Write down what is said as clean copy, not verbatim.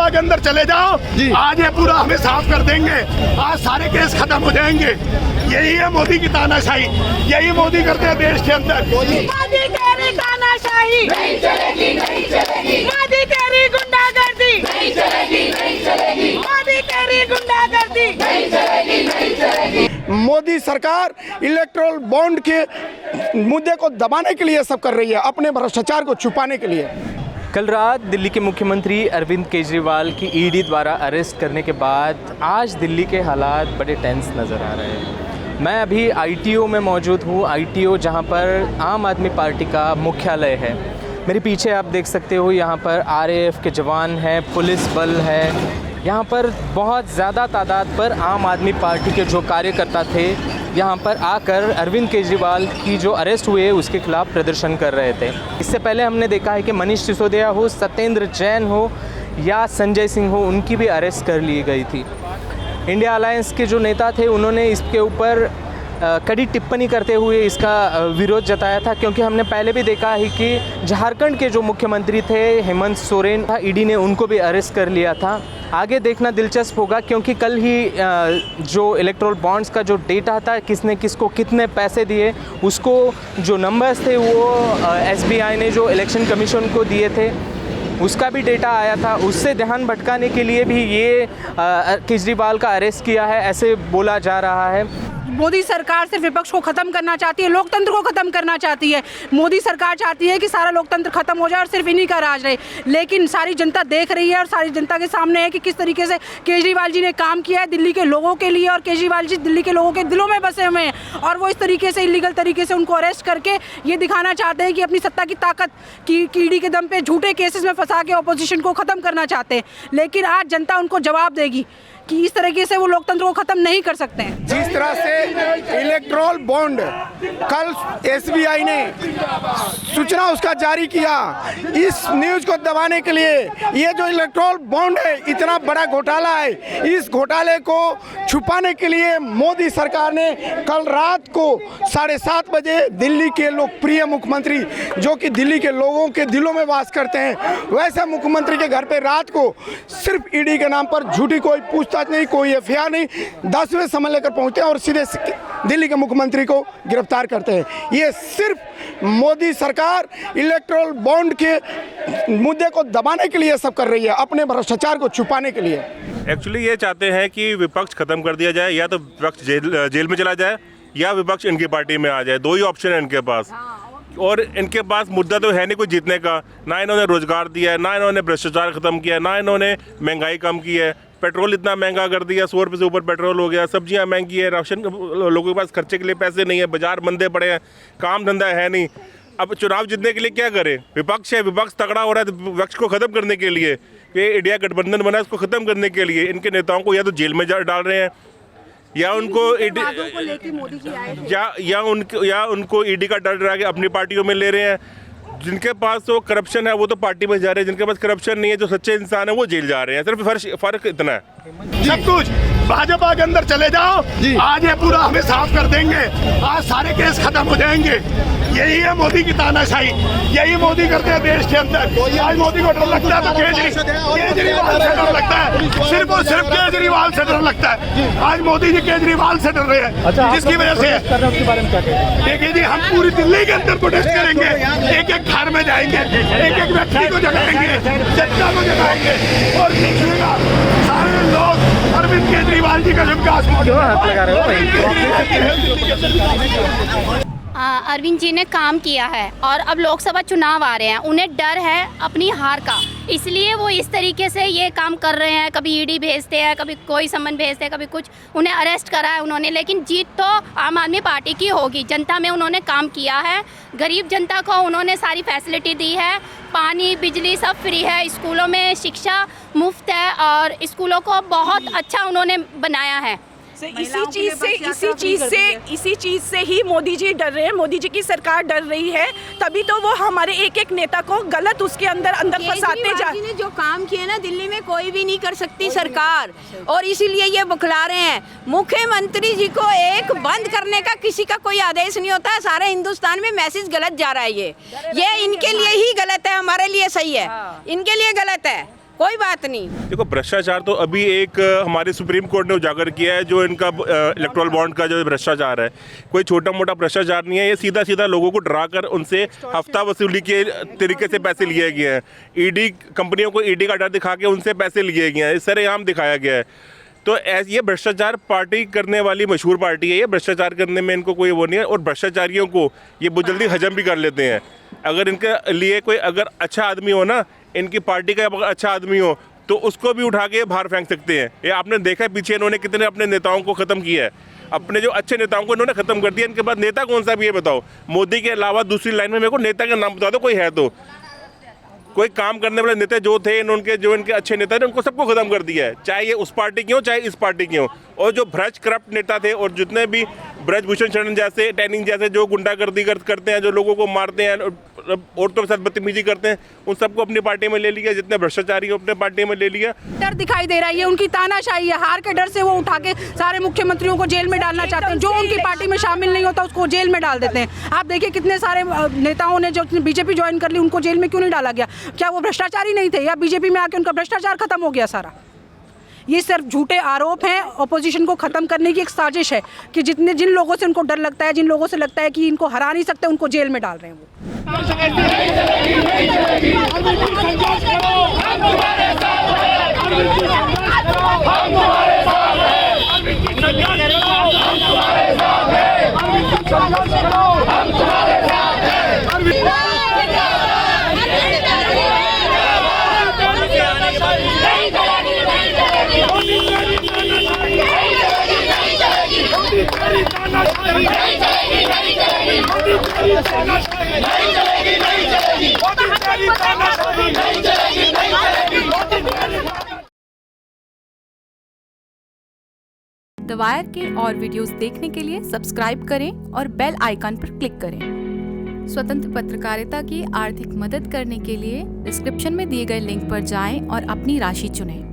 भाजपा के अंदर चले जाओ, आज ये पूरा हमें साफ कर देंगे, आज सारे केस खत्म हो जाएंगे। यही है मोदी की तानाशाही, यही मोदी करते हैं देश के अंदर। मोदी तेरी तानाशाही नहीं चलेगी, नहीं चलेगी। मोदी तेरी गुंडागर्दी नहीं चलेगी, नहीं चलेगी। मोदी तेरी गुंडागर्दी नहीं चलेगी, नहीं चलेगी। मोदी सरकार इलेक्ट्रोल बॉन्ड के मुद्दे को दबाने के लिए सब कर रही है, अपने भ्रष्टाचार को छुपाने के लिए। कल रात दिल्ली के मुख्यमंत्री अरविंद केजरीवाल की ईडी द्वारा अरेस्ट करने के बाद आज दिल्ली के हालात बड़े टेंस नज़र आ रहे हैं। मैं अभी आईटीओ में मौजूद हूँ, आईटीओ जहाँ पर आम आदमी पार्टी का मुख्यालय है। मेरे पीछे आप देख सकते हो, यहाँ पर आरएएफ के जवान हैं, पुलिस बल है। यहाँ पर बहुत ज़्यादा तादाद पर आम आदमी पार्टी के जो कार्यकर्ता थे यहाँ पर आकर अरविंद केजरीवाल की जो अरेस्ट हुए उसके खिलाफ प्रदर्शन कर रहे थे। इससे पहले हमने देखा है कि मनीष सिसोदिया हो, सत्येंद्र जैन हो या संजय सिंह हो, उनकी भी अरेस्ट कर ली गई थी। इंडिया अलायंस के जो नेता थे उन्होंने इसके ऊपर कड़ी टिप्पणी करते हुए इसका विरोध जताया था, क्योंकि हमने पहले भी देखा है कि झारखंड के जो मुख्यमंत्री थे हेमंत सोरेन था, ईडी ने उनको भी अरेस्ट कर लिया था। आगे देखना दिलचस्प होगा, क्योंकि कल ही जो इलेक्ट्रोल बॉन्ड्स का जो डेटा था, किसने किसको कितने पैसे दिए, उसको जो नंबर्स थे वो एसबीआई ने जो इलेक्शन कमीशन को दिए थे उसका भी डेटा आया था। उससे ध्यान भटकाने के लिए भी ये केजरीवाल का अरेस्ट किया है, ऐसे बोला जा रहा है। मोदी सरकार सिर्फ विपक्ष को खत्म करना चाहती है, लोकतंत्र को खत्म करना चाहती है। मोदी सरकार चाहती है कि सारा लोकतंत्र खत्म हो जाए और सिर्फ इन्हीं का राज रहे, लेकिन सारी जनता देख रही है और सारी जनता के सामने है कि किस तरीके से केजरीवाल जी ने काम किया है दिल्ली के लोगों के लिए, और केजरीवाल जी दिल्ली के लोगों के दिलों में बसे हुए हैं। और वो इस तरीके से इलीगल तरीके से उनको अरेस्ट करके ये दिखाना चाहते हैं कि अपनी सत्ता की ताकत की कीड़ी के दम पे झूठे केसेस में फंसा के ऑपोजिशन को खत्म करना चाहते हैं। लेकिन आज जनता उनको जवाब देगी कि इस तरीके से वो लोकतंत्र को खत्म नहीं कर सकते हैं। जिस तरह से इलेक्ट्रोल बॉन्ड कल एसबीआई ने सूचना उसका जारी किया, इस न्यूज को दबाने के लिए ये जो इलेक्ट्रोल बॉन्ड है इतना बड़ा घोटाला है, इस घोटाले को छुपाने के लिए मोदी सरकार ने कल रात को 7:30 बजे दिल्ली के लोकप्रिय मुख्यमंत्री, जो कि दिल्ली के लोगों के दिलों में वास करते हैं, वैसे मुख्यमंत्री के घर पे रात को सिर्फ ईडी के नाम पर झूठी कोई पूछताछ नहीं, कोई एफआईआर नहीं, 10वें समन लेकर पहुंचते हैं और सीधे दिल्ली के मुख्यमंत्री को गिरफ्तार करते हैं। ये सिर्फ मोदी सरकार इलेक्ट्रोल बॉन्ड के मुद्दे को दबाने के लिए सब कर रही है, अपने भ्रष्टाचार को छुपाने के लिए। एक्चुअली ये चाहते हैं कि विपक्ष खत्म कर दिया जाए, या तो विपक्ष जेल में चला जाए या विपक्ष इनकी पार्टी में आ जाए। दो ही ऑप्शन है इनके पास, और इनके पास मुद्दा तो है नहीं कोई जीतने का। ना इन्होंने रोजगार दिया है, ना इन्होंने भ्रष्टाचार खत्म किया है, ना इन्होंने महंगाई कम की है। पेट्रोल इतना महंगा कर दिया, 100 रुपये से ऊपर पेट्रोल हो गया, सब्जियां महंगी है, राशन लोगों के पास खर्चे के लिए पैसे नहीं है, बाजार मंदे पड़े हैं, काम धंधा है नहीं। अब चुनाव जीतने के लिए क्या करे? विपक्ष है, विपक्ष तगड़ा हो रहा है, तो विपक्ष को खत्म करने के लिए, ये इंडिया गठबंधन बना है, उसको खत्म करने के लिए इनके नेताओं को या तो जेल में डाल रहे हैं, या उनको ईडी का डर डरा के अपनी पार्टियों में ले रहे हैं। जिनके पास तो करप्शन है वो तो पार्टी में जा रहे हैं, जिनके पास करप्शन नहीं है, जो सच्चे इंसान है वो जेल जा रहे हैं। सिर्फ फर्क इतना है। सब कुछ भाजपा के अंदर चले जाओ, आज ये पूरा हमें साफ कर देंगे, आज सारे केस खत्म हो जाएंगे। यही है मोदी की तानाशाही, यही मोदी करते हैं देश के अंदर। आज मोदी को डर लगता है तो केजरीवाल से डर लगता है, सिर्फ और सिर्फ केजरीवाल से डर लगता है। आज मोदी जी केजरीवाल से डर रहे हैं, जिसकी वजह से देखिए जी, हम पूरी दिल्ली के अंदर प्रोटेस्ट करेंगे, एक एक घर में जाएंगे, एक एक व्यक्ति को जगाएंगे, जनता को जगाएंगे, और देखिएगा सारे लोग अरविंद केजरीवाल जी का विकास। अरविंद जी ने काम किया है, और अब लोकसभा चुनाव आ रहे हैं, उन्हें डर है अपनी हार का, इसलिए वो इस तरीके से ये काम कर रहे हैं। कभी ईडी भेजते हैं, कभी कोई समन भेजते हैं, कभी कुछ, उन्हें अरेस्ट करा है उन्होंने, लेकिन जीत तो आम आदमी पार्टी की होगी। जनता में उन्होंने काम किया है, गरीब जनता को उन्होंने सारी फैसिलिटी दी है, पानी बिजली सब फ्री है, स्कूलों में शिक्षा मुफ्त है, और स्कूलों को बहुत अच्छा उन्होंने बनाया है। इसी चीज से ही मोदी जी डर रहे हैं, मोदी जी की सरकार डर रही है, तभी तो वो हमारे एक एक नेता को गलत उसके अंदर फंसाते जा। ने जो काम किए ना दिल्ली में कोई भी नहीं कर सकती सरकार, और इसीलिए ये बखला रहे हैं। मुख्यमंत्री जी को एक बंद करने का किसी का कोई आदेश नहीं होता है, सारे हिंदुस्तान में मैसेज गलत जा रहा है। ये इनके लिए ही गलत है, हमारे लिए सही है, इनके लिए गलत है। कोई बात नहीं। देखो भ्रष्टाचार तो अभी एक हमारे सुप्रीम कोर्ट ने उजागर किया है, जो इनका इलेक्टोरल बॉन्ड का जो भ्रष्टाचार है कोई छोटा मोटा भ्रष्टाचार नहीं है। ये सीधा सीधा लोगों को डरा कर उनसे हफ्ता वसूली के तरीके से पैसे लिए गए हैं। ईडी कंपनियों को ईडी का डर दिखा के उनसे पैसे लिए गए हैं, सरेआम दिखाया गया है। तो ये भ्रष्टाचार पार्टी करने वाली मशहूर पार्टी है, ये भ्रष्टाचार करने में इनको कोई वो नहीं है। और भ्रष्टाचारियों को ये बहुत जल्दी हजम भी कर लेते हैं। अगर इनके लिए कोई अगर अच्छा आदमी हो ना, इनकी पार्टी का अगर अच्छा आदमी हो, तो उसको भी उठा के बाहर फेंक सकते हैं। ये आपने देखा है पीछे इन्होंने कितने अपने नेताओं को ख़त्म किया है। अपने जो अच्छे नेताओं को इन्होंने ख़त्म कर दिया। इनके बाद नेता कौन सा भी ये बताओ। मोदी के अलावा दूसरी लाइन में मेरे को नेता का नाम बता दो, कोई है तो। कोई काम करने वाले नेता जो थे इनके जो इनके अच्छे नेता थे उनको सबको खत्म कर दिया है, चाहे ये उस पार्टी के हो चाहे इस पार्टी के हो। और जो भ्रष्ट करप्ट नेता थे और जितने भी ब्रजभूषण शरण जैसे, टैनिंग जैसे जो गुंडागर्दी करते हैं, जो लोगों को मारते हैं, औरतों के साथ बदतमीजी करते हैं, उन सबको अपनी पार्टी में ले लिया। जितने भ्रष्टाचारी हो अपने पार्टी में ले लिया। डर दिखाई दे रहा है, ये उनकी तानाशाही है। हार के डर से वो उठा के सारे मुख्यमंत्रियों को जेल में डालना चाहते हैं। जो उनकी पार्टी में शामिल नहीं होता उसको जेल में डाल देते हैं। आप देखिए कितने सारे नेताओं ने जो बीजेपी ज्वाइन कर ली उनको जेल में क्यों नहीं डाला गया? क्या वो भ्रष्टाचारी नहीं थे या बीजेपी में आके उनका भ्रष्टाचार खत्म हो गया सारा? ये सिर्फ झूठे आरोप हैं। ऑपोजिशन को खत्म करने की एक साजिश है कि जिन लोगों से उनको डर लगता है, जिन लोगों से लगता है कि इनको हरा नहीं सकते, उनको जेल में डाल रहे हैं वो। द वायर के और वीडियोस देखने के लिए सब्सक्राइब करें और बेल आइकन पर क्लिक करें। स्वतंत्र पत्रकारिता की आर्थिक मदद करने के लिए डिस्क्रिप्शन में दिए गए लिंक पर जाएं और अपनी राशि चुनें।